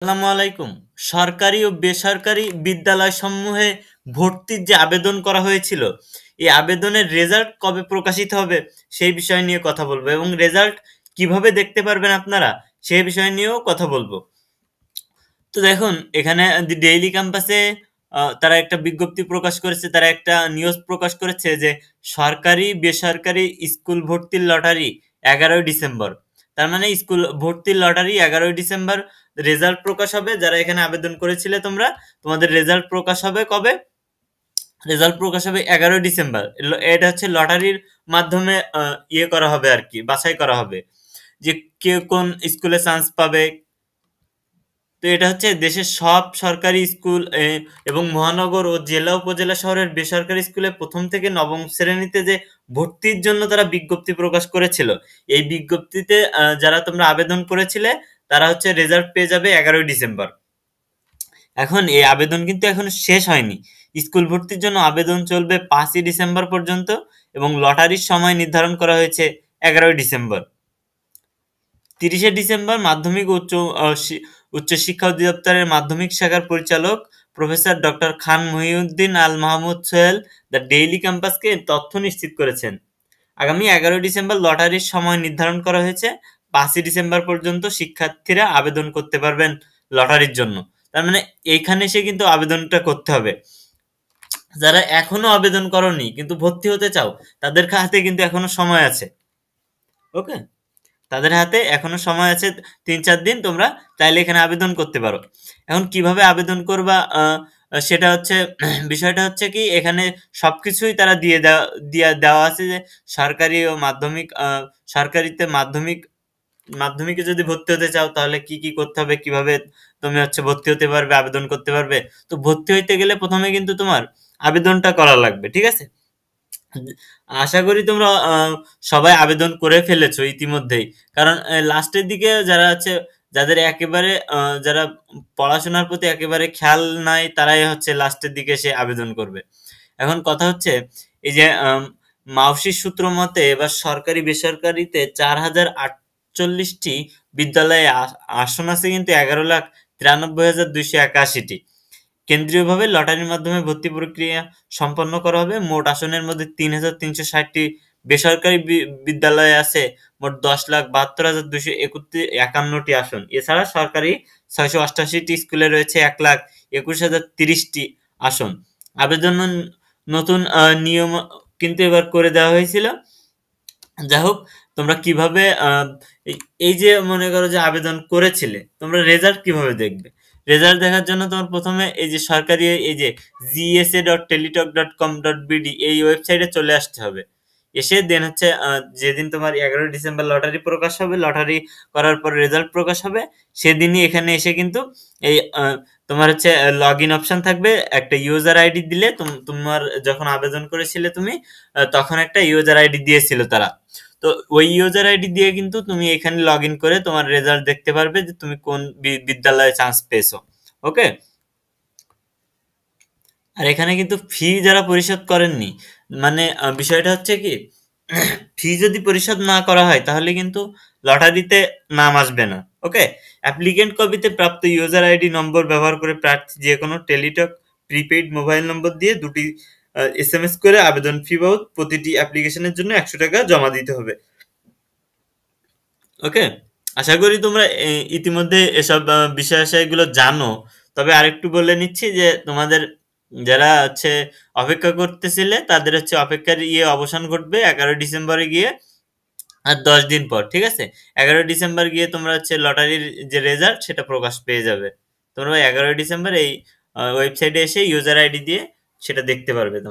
আসসালামু আলাইকুম। সরকারি ও বেসরকারি বিদ্যালয়সমূহে ভর্তির যে আবেদন করা হয়েছিল, এই আবেদনের রেজাল্ট কবে প্রকাশিত হবে সেই বিষয় নিয়ে কথা বলবো এবং রেজাল্ট কিভাবে দেখতে পারবেন আপনারা সেই বিষয় নিয়েও কথা বলবো। তো দেখুন এখানে ডেইলি ক্যাম্পাসে তারা একটা বিজ্ঞপ্তি প্রকাশ করেছে, তারা একটা নিউজ প্রকাশ করেছে যে সরকারি বেসরকারি স্কুল ভর্তির লটারি 11ই ডিসেম্বর। তার মানে স্কুল ভর্তির লটারি 11ই ডিসেম্বর রেজাল্ট প্রকাশ হবে। যারা এখানে আবেদন করেছিলে তোমরা, তোমাদের রেজাল্ট প্রকাশ হবে কবে? রেজাল্ট প্রকাশ হবে 11ই ডিসেম্বর। এটা হচ্ছে লটারির মাধ্যমে ইয়ে করা হবে আর কি, বাছাই করা হবে যে কে কোন স্কুলে চান্স পাবে। তো এটা হচ্ছে দেশের সব সরকারি স্কুল এবং মহানগর ও জেলা উপজেলা শহরের বেসরকারি স্কুলে প্রথম থেকে নবম শ্রেণীতে যে ভর্তির জন্য তারা বিজ্ঞপ্তি প্রকাশ করেছিল, এই বিজ্ঞপ্তিতে যারা তোমরা আবেদন করেছিলে তারা হচ্ছে রেজাল্ট পেয়ে যাবে 11ই ডিসেম্বর। এখন এই আবেদন কিন্তু এখনো শেষ হয়নি। স্কুল ভর্তির জন্য আবেদন চলবে 5ই ডিসেম্বর পর্যন্ত এবং লটারির সময় নির্ধারণ করা হয়েছে 11ই ডিসেম্বর। 30শে ডিসেম্বর মাধ্যমিক ও উচ্চ শিক্ষা অধিদপ্তরের মাধ্যমিক শাখার পরিচালক professor doctor Khan Mohiuddin Al Mahmud Sohel the daily ক্যাম্পাসকে তথ্য নিশ্চিত করেছেন। আগামী 11ই ডিসেম্বর লটারির সময় নির্ধারণ করা হয়েছে। 5ই ডিসেম্বর পর্যন্ত শিক্ষার্থীরা আবেদন করতে পারবেন লটারির জন্য। তার মানে এইখানে এসে কিন্তু আবেদনটা করতে হবে। যারা এখনো আবেদন করনি কিন্তু ভর্তি হতে চাও, তাদের হাতে কিন্তু এখনো সময় আছে। ওকে, তাদের হাতে এখনো সময় আছে 3-4 দিন, তোমরা চাইলে এখানে আবেদন করতে পারো। এখন কিভাবে আবেদন করবা সেটা হচ্ছে বিষয়টা হচ্ছে কি, এখানে সবকিছুই তারা দিয়ে দেওয়া আছে যে সরকারি ও মাধ্যমিক সরকারিতে মাধ্যমিকে যদি ভর্তি হতে চাও তাহলে কি কি করতে হবে, কিভাবে তুমি হচ্ছে ভর্তি হতে পারবে, আবেদন করতে পারবে। তো ভর্তি হইতে গেলে প্রথমে কিন্তু তোমার আবেদনটা করা লাগবে, ঠিক আছে? আশা করি তোমরা সবাই আবেদন করে ফেলেছো ইতিমধ্যেই। কারণ লাস্টের দিকে যারা আছে, যাদের একেবারে যারা পড়াশোনার প্রতি একেবারে খেয়াল নাই, তারাই হচ্ছে লাস্টের দিকে এসে আবেদন করবে। এখন কথা হচ্ছে এই যে মাউসির সূত্র মতে এবার সরকারি বেসরকারিতে 4048টি বিদ্যালয়ে আসন আছে কিন্তু 11,93,281টি। কেন্দ্রীয়ভাবে লটারির মাধ্যমে ভর্তি প্রক্রিয়া সম্পন্ন করা হবে। মোট আসনের মধ্যে 3,360টি বেসরকারি বিদ্যালয় আছে মোট 10,72,251টি আসন। এছাড়া সরকারি 688টি স্কুলে রয়েছে 1,21,030টি আসন। আবেদন নতুন নিয়ম কিন্তু এবার করে দেওয়া হয়েছিল। যাই হোক, তোমরা কিভাবে এই যে মনে করো যে আবেদন করেছিলে, তোমরা রেজাল্ট কিভাবে দেখবে? রেজাল্ট দেখার জন্য তোমার প্রথমে এই যে সরকারি এই যে gsa.teletalk.com.bd এই ওয়েবসাইটে চলে আসতে হবে। এসে দেন হচ্ছে যেদিন তোমার 11ই ডিসেম্বর লটারি প্রকাশ হবে, লটারি করার পর রেজাল্ট প্রকাশ হবে, সেদিনই এখানে এসে কিন্তু এই তোমার হচ্ছে লগ ইন অপশন থাকবে। একটা ইউজার আইডি দিলে তোমার যখন আবেদন করেছিলে তুমি, তখন একটা ইউজার আইডি দিয়েছিল তারা। তো ওই ইউজার আইডি দিয়ে কিন্তু তুমি এখানে লগ ইন করে তোমার রেজাল্ট দেখতে পারবে যে তুমি কোন বিদ্যালয়ে চান্স পেয়েছো। ওকে, আর এখানে কিন্তু ফি যারা পরিশোধ করেননি, মানে বিষয়টা হচ্ছে কি, ফি যদি পরিশোধ না করা হয় তাহলে কিন্তু লটারিতে নাম আসবে না। ওকে, অ্যাপ্লিকেন্ট কপিতে প্রাপ্ত ইউজার আইডি নম্বর ব্যবহার করে প্রার্থী যে কোনো টেলিটক প্রিপেইড মোবাইল নম্বর দিয়ে 2টি এসএমএস করে আবেদন ফি বাবদ প্রতিটি অ্যাপ্লিকেশনের জন্য 100 টাকা জমা দিতে হবে। ওকে, আশা করি তোমরা ইতিমধ্যে এসব বিষয়াশয়গুলো জানো। তবে আরেকটু বলে নিচ্ছি যে তোমাদের যারা হচ্ছে অপেক্ষা করতেছিলে তাদের হচ্ছে অপেক্ষার অবসান ঘটবে 11 ডিসেম্বরে গিয়ে, আর 10 দিন পর, ঠিক আছে? 11 ডিসেম্বর গিয়ে তোমরা হচ্ছে লটারির যে রেজাল্ট সেটা প্রকাশ পেয়ে যাবে। তোমরা 11 ডিসেম্বর এই ওয়েবসাইটে এসে ইউজার আইডি দিয়ে সেটা দেখতে পারবে তোমরা।